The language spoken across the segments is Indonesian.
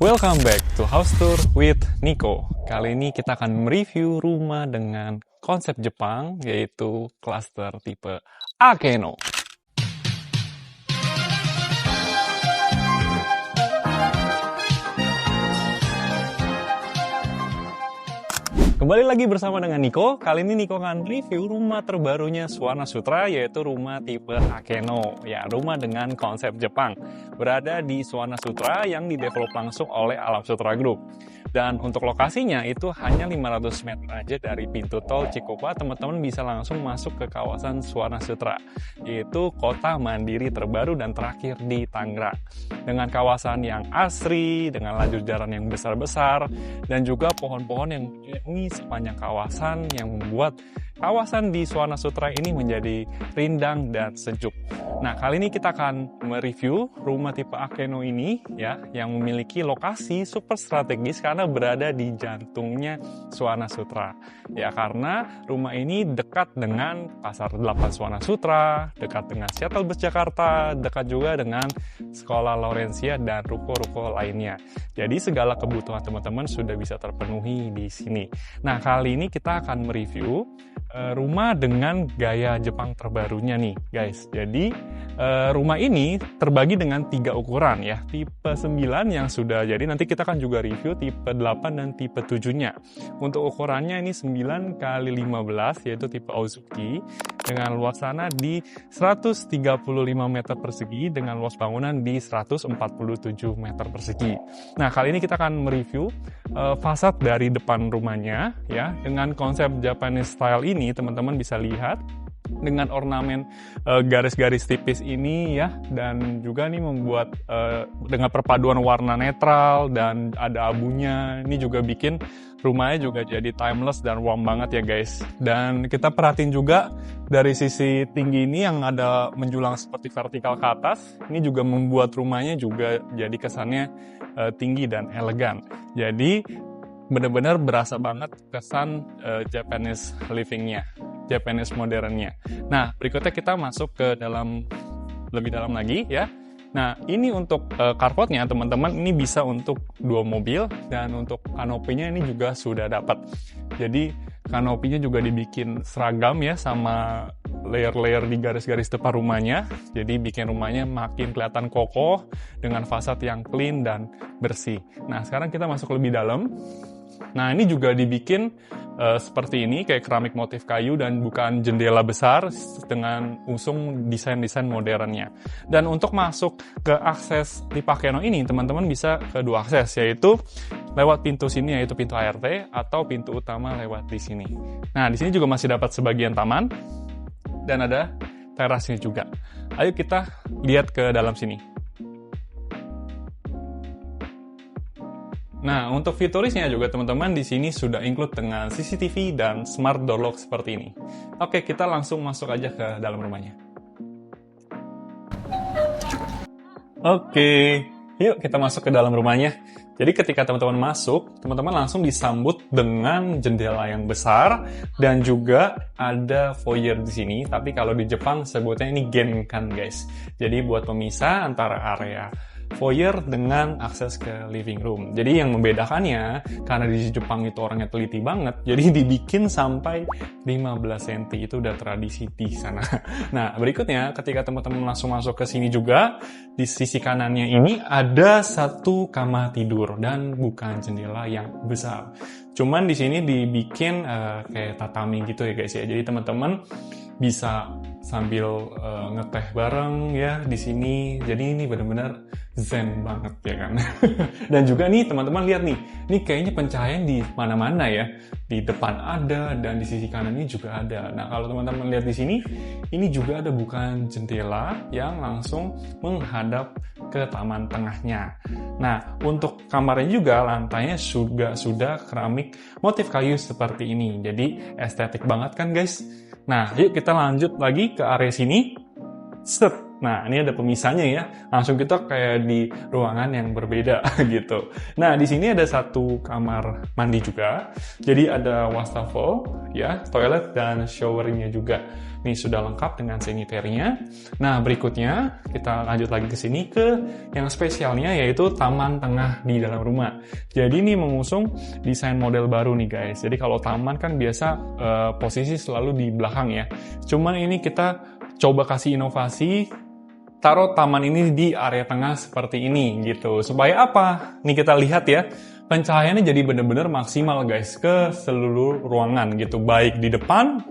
Welcome back to House Tour with Nico. Kali ini kita akan mereview rumah dengan konsep Jepang, yaitu klaster tipe Akeno. Kembali lagi bersama dengan Nico. Kali ini Nico akan review rumah terbarunya Suwana Sutra, yaitu rumah tipe Akeno. Ya, rumah dengan konsep Jepang. Berada di Suwana Sutra yang didevelop langsung oleh Alam Sutra Group. Dan untuk lokasinya itu hanya 500 meter aja dari pintu tol Cikopa, teman-teman bisa langsung masuk ke kawasan Suwana Sutra, yaitu kota mandiri terbaru dan terakhir di Tangerang. Dengan kawasan yang asri, dengan lajur jalan yang besar-besar, dan juga pohon-pohon yang ini sepanjang kawasan yang membuat kawasan di Suwana Sutra ini menjadi rindang dan sejuk. Nah, kali ini kita akan mereview rumah tipe Akeno ini ya, yang memiliki lokasi super strategis karena berada di jantungnya Suwana Sutra. Ya, karena rumah ini dekat dengan Pasar 8 Suwana Sutra, dekat dengan Shuttle Bus Jakarta, dekat juga dengan Sekolah Laurencia dan ruko-ruko lainnya. Jadi segala kebutuhan teman-teman sudah bisa terpenuhi di sini. Nah, kali ini kita akan mereview rumah dengan gaya Jepang terbarunya nih, guys. Jadi rumah ini terbagi dengan 3 ukuran ya. Tipe 9 yang sudah jadi, nanti kita akan juga review tipe 8 dan tipe 7-nya. Untuk ukurannya ini 9 x 15, yaitu tipe Ozuki, dengan luas tanah di 135 meter persegi, dengan luas bangunan di 147 meter persegi. Nah, kali ini kita akan mereview fasad dari depan rumahnya ya, dengan konsep Japanese style ini. Teman-teman bisa lihat dengan ornamen garis-garis tipis ini ya, dan juga nih membuat dengan perpaduan warna netral dan ada abunya. Ini juga bikin rumahnya juga jadi timeless dan warm banget ya guys. Dan kita perhatiin juga dari sisi tinggi ini yang ada menjulang seperti vertikal ke atas, ini juga membuat rumahnya juga jadi kesannya tinggi dan elegan. Jadi benar-benar berasa banget kesan Japanese living-nya, Japanese modernnya. Nah, berikutnya kita masuk ke dalam, lebih dalam lagi ya. Nah, ini untuk carportnya teman-teman, ini bisa untuk 2 mobil, dan untuk kanopinya ini juga sudah dapat. Jadi kanopinya juga dibikin seragam ya, sama layer-layer di garis-garis depan rumahnya. Jadi bikin rumahnya makin kelihatan kokoh dengan fasad yang clean dan bersih. Nah, sekarang kita masuk lebih dalam. Nah, ini juga dibikin seperti ini, kayak keramik motif kayu dan bukan jendela besar, dengan usung desain-desain modernnya. Dan untuk masuk ke akses tipe Akeno ini, teman-teman bisa ke 2 akses, yaitu lewat pintu sini, yaitu pintu ART, atau pintu utama lewat di sini. Nah, di sini juga masih dapat sebagian taman, dan ada terasnya juga. Ayo kita lihat ke dalam sini. Nah, untuk fiturisnya juga teman-teman di sini sudah include dengan CCTV dan smart door lock seperti ini. Oke, kita langsung masuk aja ke dalam rumahnya. Oke, yuk kita masuk ke dalam rumahnya. Jadi ketika teman-teman masuk, teman-teman langsung disambut dengan jendela yang besar dan juga ada foyer di sini. Tapi kalau di Jepang sebutnya ini genkan, guys. Jadi buat pemisah antara area foyer dengan akses ke living room. Jadi yang membedakannya, karena di Jepang itu orangnya teliti banget, jadi dibikin sampai 15 cm, itu udah tradisi di sana. Nah, berikutnya ketika teman-teman langsung masuk ke sini juga, di sisi kanannya ini ada 1 kamar tidur dan bukan jendela yang besar. Cuman di sini dibikin kayak tatami gitu ya guys ya. Jadi teman-teman bisa sambil ngeteh bareng ya di sini. Jadi ini benar-benar zen banget ya kan. Dan juga nih teman-teman lihat nih, ini kayaknya pencahayaan di mana-mana ya. Di depan ada dan di sisi kanan ini juga ada. Nah, kalau teman-teman lihat di sini, ini juga ada bukan jendela yang langsung menghadap ke taman tengahnya. Nah, untuk kamarnya juga lantainya sudah keramik motif kayu seperti ini. Jadi estetik banget kan guys. Nah, yuk kita lanjut lagi ke area sini. Set. Nah, ini ada pemisahnya ya. Langsung kita kayak di ruangan yang berbeda gitu. Nah, di sini ada satu kamar mandi juga. Jadi ada wastafel, ya, toilet dan showernya juga. Ini sudah lengkap dengan sanitary-nya. Nah, berikutnya kita lanjut lagi ke sini ke yang spesialnya yaitu taman tengah di dalam rumah. Jadi ini mengusung desain model baru nih guys. Jadi kalau taman kan biasa posisi selalu di belakang ya. Cuman ini kita coba kasih inovasi, taruh taman ini di area tengah seperti ini gitu. Supaya apa? Nih kita lihat ya. Pencahayaannya jadi bener-bener maksimal guys ke seluruh ruangan gitu. Baik di depan,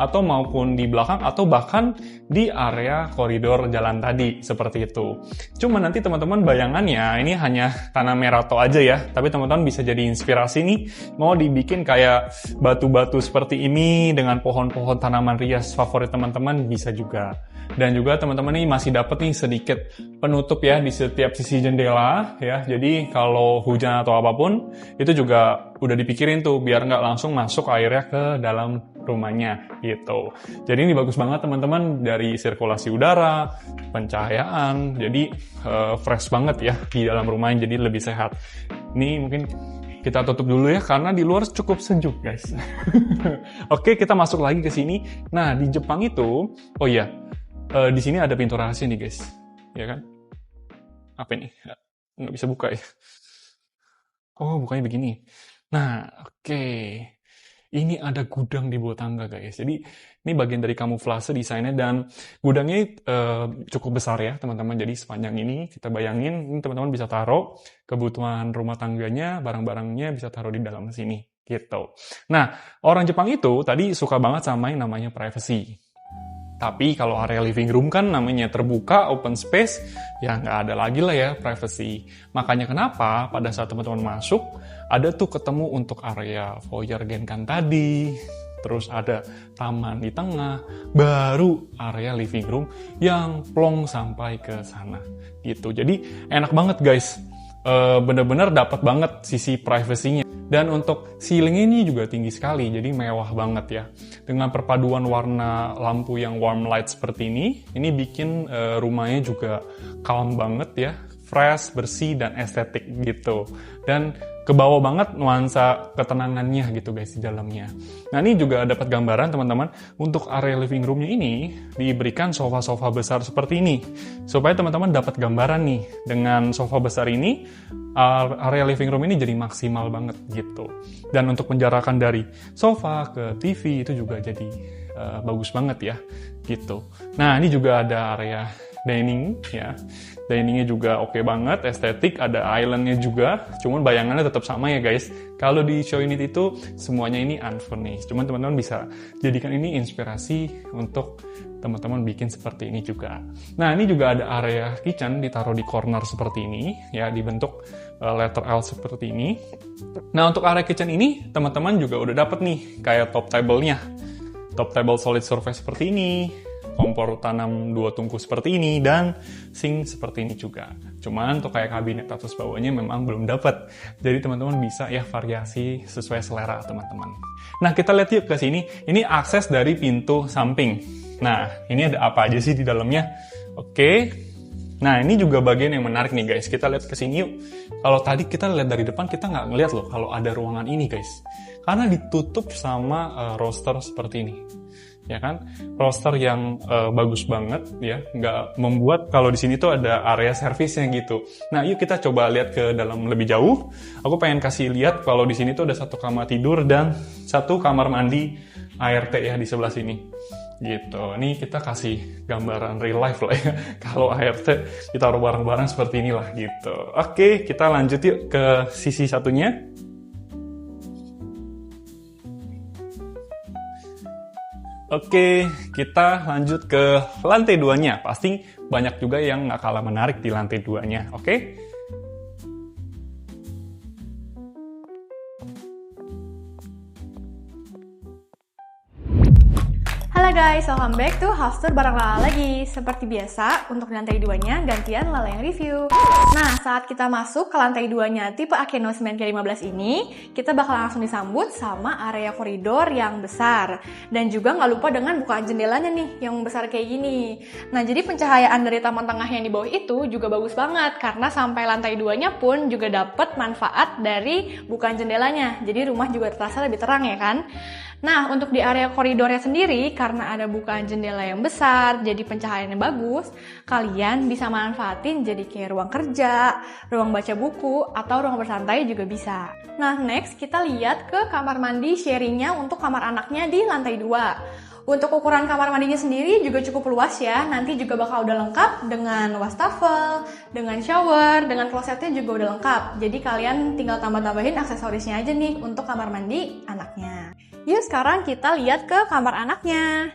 atau maupun di belakang atau bahkan di area koridor jalan tadi seperti itu. Cuma nanti teman-teman bayangannya ini hanya tanah merato aja ya, tapi teman-teman bisa jadi inspirasi nih mau dibikin kayak batu-batu seperti ini dengan pohon-pohon tanaman rias favorit teman-teman bisa juga. Dan juga teman-teman ini masih dapat nih sedikit penutup ya di setiap sisi jendela ya. Jadi kalau hujan atau apapun itu juga udah dipikirin tuh biar nggak langsung masuk airnya ke dalam rumahnya gitu. Jadi ini bagus banget teman-teman dari sirkulasi udara, pencahayaan. Jadi fresh banget ya di dalam rumahnya jadi lebih sehat. Ini mungkin kita tutup dulu ya karena di luar cukup sejuk guys. Oke, kita masuk lagi ke sini. Nah, di Jepang itu, oh iya, di sini ada pintu rahasia nih guys, ya kan? Apa ini? Nggak bisa buka ya? Oh, bukanya begini. Nah, oke. Ini ada gudang di bawah tangga guys. Jadi ini bagian dari kamuflase desainnya dan gudangnya cukup besar ya teman-teman. Jadi sepanjang ini kita bayangin ini teman-teman bisa taruh kebutuhan rumah tangganya, barang-barangnya bisa taruh di dalam sini gitu. Nah, orang Jepang itu tadi suka banget sama yang namanya privacy. Tapi kalau area living room kan namanya terbuka, open space, ya nggak ada lagi lah ya privacy. Makanya kenapa pada saat teman-teman masuk, ada tuh ketemu untuk area foyer genkan tadi, terus ada taman di tengah, baru area living room yang plong sampai ke sana. Gitu. Jadi enak banget guys, bener-bener dapat banget sisi privasinya. Dan untuk ceiling ini juga tinggi sekali, jadi mewah banget ya. Dengan perpaduan warna lampu yang warm light seperti ini bikin rumahnya juga calm banget ya, fresh, bersih, dan estetik gitu. Dan kebawa banget nuansa ketenangannya gitu guys di dalamnya. Nah ini juga dapat gambaran teman-teman, untuk area living roomnya ini diberikan sofa-sofa besar seperti ini. Supaya teman-teman dapat gambaran nih, dengan sofa besar ini, area living room ini jadi maksimal banget gitu. Dan untuk penjarakan dari sofa ke TV itu juga jadi bagus banget ya gitu. Nah ini juga ada area dining ya. Diningnya juga oke banget, estetik, ada islandnya juga. Cuman bayangannya tetap sama ya guys. Kalau di show unit itu semuanya ini unfurnished. Cuman teman-teman bisa jadikan ini inspirasi untuk teman-teman bikin seperti ini juga. Nah ini juga ada area kitchen ditaruh di corner seperti ini ya, dibentuk letter L seperti ini. Nah untuk area kitchen ini teman-teman juga udah dapet nih kayak top table-nya. Top table solid surface seperti ini, kompor tanam 2 tungku seperti ini, dan sink seperti ini juga. Cuman untuk kayak kabinet atas bawahnya memang belum dapat. Jadi teman-teman bisa ya variasi sesuai selera teman-teman. Nah kita lihat yuk ke sini. Ini akses dari pintu samping. Nah ini ada apa aja sih di dalamnya? Oke. Nah ini juga bagian yang menarik nih guys. Kita lihat ke sini yuk. Kalau tadi kita lihat dari depan kita nggak ngeliat loh kalau ada ruangan ini guys. Karena ditutup sama roster seperti ini. Ya kan, roster yang bagus banget ya, nggak membuat kalau di sini tuh ada area servisnya gitu. Nah yuk kita coba lihat ke dalam lebih jauh. Aku pengen kasih lihat kalau di sini tuh ada 1 kamar tidur dan 1 kamar mandi ART ya di sebelah sini gitu. Ini kita kasih gambaran real life lah ya. Kalau ART kita taruh barang-barang seperti inilah gitu. Oke, kita lanjut yuk ke sisi satunya. Oke, kita lanjut ke lantai 2-nya. Pasti banyak juga yang nggak kalah menarik di lantai 2-nya, oke? Halo Halo guys, welcome back to House Tour bareng Lala lagi. Seperti biasa, untuk lantai 2-nya gantian Lala yang review. Nah, saat kita masuk ke lantai 2-nya tipe Akeno 9K15 ini, kita bakal langsung disambut sama area koridor yang besar. Dan juga nggak lupa dengan bukaan jendelanya nih, yang besar kayak gini. Nah, jadi pencahayaan dari taman tengah yang di bawah itu juga bagus banget, karena sampai lantai 2-nya pun juga dapat manfaat dari bukaan jendelanya. Jadi rumah juga terasa lebih terang ya kan? Nah, untuk di area koridornya sendiri, karena ada bukaan jendela yang besar, jadi pencahayaannya bagus, kalian bisa manfaatin jadi kayak ruang kerja, ruang baca buku, atau ruang bersantai juga bisa. Nah, next kita lihat ke kamar mandi sharingnya untuk kamar anaknya di lantai 2. Untuk ukuran kamar mandinya sendiri juga cukup luas ya, nanti juga bakal udah lengkap dengan wastafel, dengan shower, dengan klosetnya juga udah lengkap. Jadi kalian tinggal tambah-tambahin aksesorisnya aja nih untuk kamar mandi anaknya. Yuk sekarang kita lihat ke kamar anaknya.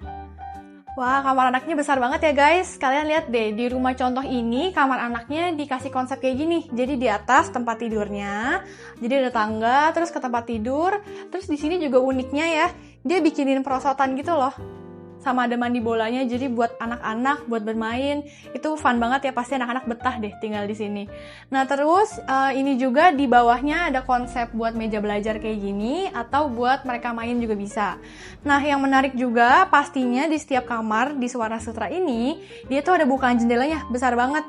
Wah, kamar anaknya besar banget ya guys. Kalian lihat deh, di rumah contoh ini kamar anaknya dikasih konsep kayak gini. Jadi di atas tempat tidurnya, jadi ada tangga, terus ke tempat tidur. Terus di sini juga uniknya ya, dia bikinin perosotan gitu loh. Sama ada mandi bolanya, jadi buat anak-anak, buat bermain, itu fun banget ya, pasti anak-anak betah deh tinggal di sini. Nah terus ini juga di bawahnya ada konsep buat meja belajar kayak gini, atau buat mereka main juga bisa. Nah yang menarik juga pastinya di setiap kamar di Suwana Sutra ini, dia tuh ada bukaan jendelanya, besar banget.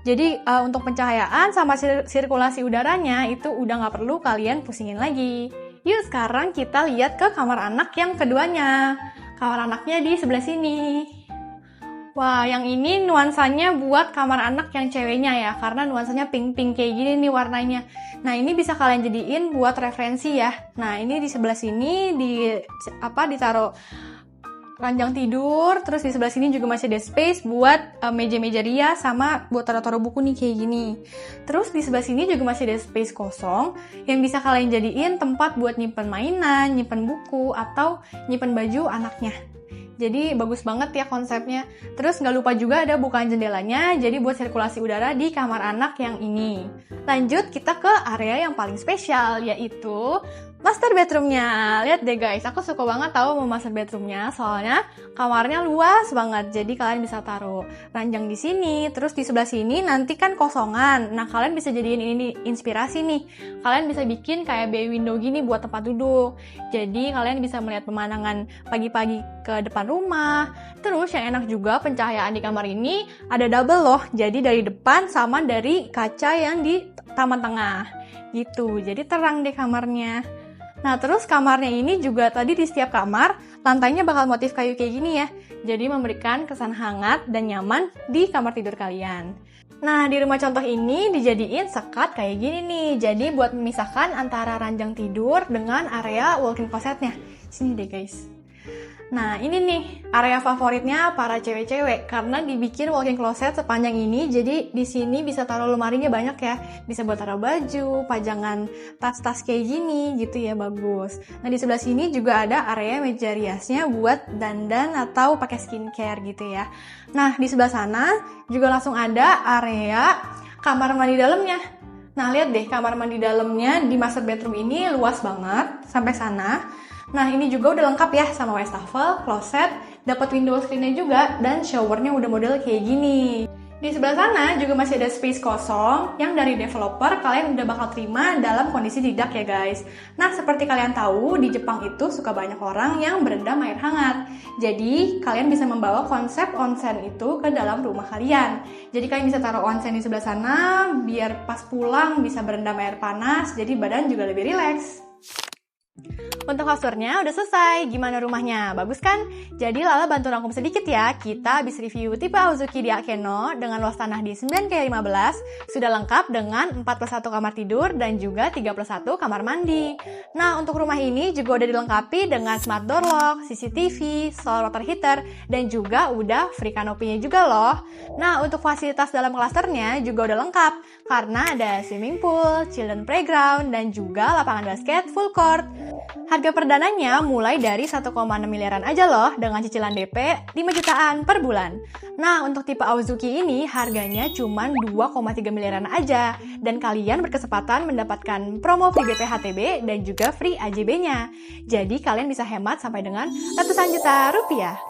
Jadi untuk pencahayaan sama sirkulasi udaranya itu udah nggak perlu kalian pusingin lagi. Yuk sekarang kita lihat ke kamar anak yang keduanya. Kamar anaknya di sebelah sini. Wah, yang ini nuansanya buat kamar anak yang ceweknya ya, karena nuansanya pink-pink kayak gini nih warnanya. Nah, ini bisa kalian jadiin buat referensi ya. Nah, ini di sebelah sini ditaruh ranjang tidur, terus di sebelah sini juga masih ada space buat meja-meja rias sama buat taruh-taruh buku nih kayak gini. Terus di sebelah sini juga masih ada space kosong yang bisa kalian jadiin tempat buat nyimpen mainan, nyimpen buku, atau nyimpen baju anaknya. Jadi bagus banget ya konsepnya. Terus nggak lupa juga ada bukaan jendelanya, jadi buat sirkulasi udara di kamar anak yang ini. Lanjut kita ke area yang paling spesial, yaitu master bedroomnya. Lihat deh guys, aku suka banget tahu mau master bedroomnya, soalnya kamarnya luas banget. Jadi kalian bisa taruh ranjang di sini, terus di sebelah sini nanti kan kosongan. Nah kalian bisa jadiin ini inspirasi nih. Kalian bisa bikin kayak bay window gini buat tempat duduk. Jadi kalian bisa melihat pemandangan pagi-pagi ke depan rumah. Terus yang enak juga pencahayaan di kamar ini ada double loh. Jadi dari depan sama dari kaca yang di taman tengah. Gitu. Jadi terang deh kamarnya. Nah terus kamarnya ini juga tadi di setiap kamar lantainya bakal motif kayu kayak gini ya. Jadi memberikan kesan hangat dan nyaman di kamar tidur kalian. Nah di rumah contoh ini dijadiin sekat kayak gini nih. Jadi buat memisahkan antara ranjang tidur dengan area walk-in closetnya. Sini deh guys. Nah ini nih area favoritnya para cewek-cewek karena dibikin walk-in closet sepanjang ini. Jadi di sini bisa taruh lemarinya banyak ya. Bisa buat taruh baju, pajangan tas-tas kayak gini gitu ya, bagus. Nah di sebelah sini juga ada area meja riasnya buat dandan atau pakai skincare gitu ya. Nah di sebelah sana juga langsung ada area kamar mandi dalamnya. Nah lihat deh kamar mandi dalamnya di master bedroom ini luas banget sampai sana. Nah ini juga udah lengkap ya sama wastafel, kloset, dapat window screen-nya juga, dan showernya udah model kayak gini. Di sebelah sana juga masih ada space kosong yang dari developer kalian udah bakal terima dalam kondisi tidak ya guys. Nah seperti kalian tahu di Jepang itu suka banyak orang yang berendam air hangat. Jadi kalian bisa membawa konsep onsen itu ke dalam rumah kalian. Jadi kalian bisa taruh onsen di sebelah sana biar pas pulang bisa berendam air panas, jadi badan juga lebih rileks. Untuk house tour-nya udah selesai. Gimana rumahnya? Bagus kan? Jadi Lala bantu rangkum sedikit ya. Kita habis review tipe Aozuki di Akeno dengan luas tanah di 9K15. Sudah lengkap dengan 41 kamar tidur dan juga 31 kamar mandi. Nah, untuk rumah ini juga udah dilengkapi dengan smart door lock, CCTV, solar water heater, dan juga udah free canopy-nya juga loh. Nah, untuk fasilitas dalam klasternya juga udah lengkap. Karena ada swimming pool, children playground, dan juga lapangan basket full court. Harga perdananya mulai dari 1,6 miliaran aja loh dengan cicilan DP 5 jutaan per bulan. Nah, untuk tipe Aozuki ini harganya cuma 2,3 miliaran aja dan kalian berkesempatan mendapatkan promo free DP HTB dan juga free AJB-nya. Jadi kalian bisa hemat sampai dengan ratusan juta rupiah.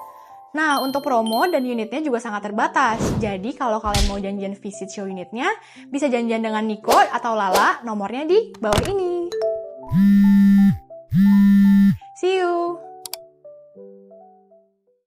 Nah, untuk promo dan unitnya juga sangat terbatas. Jadi, kalau kalian mau janjian visit show unitnya, bisa janjian dengan Nico atau Lala, nomornya di bawah ini.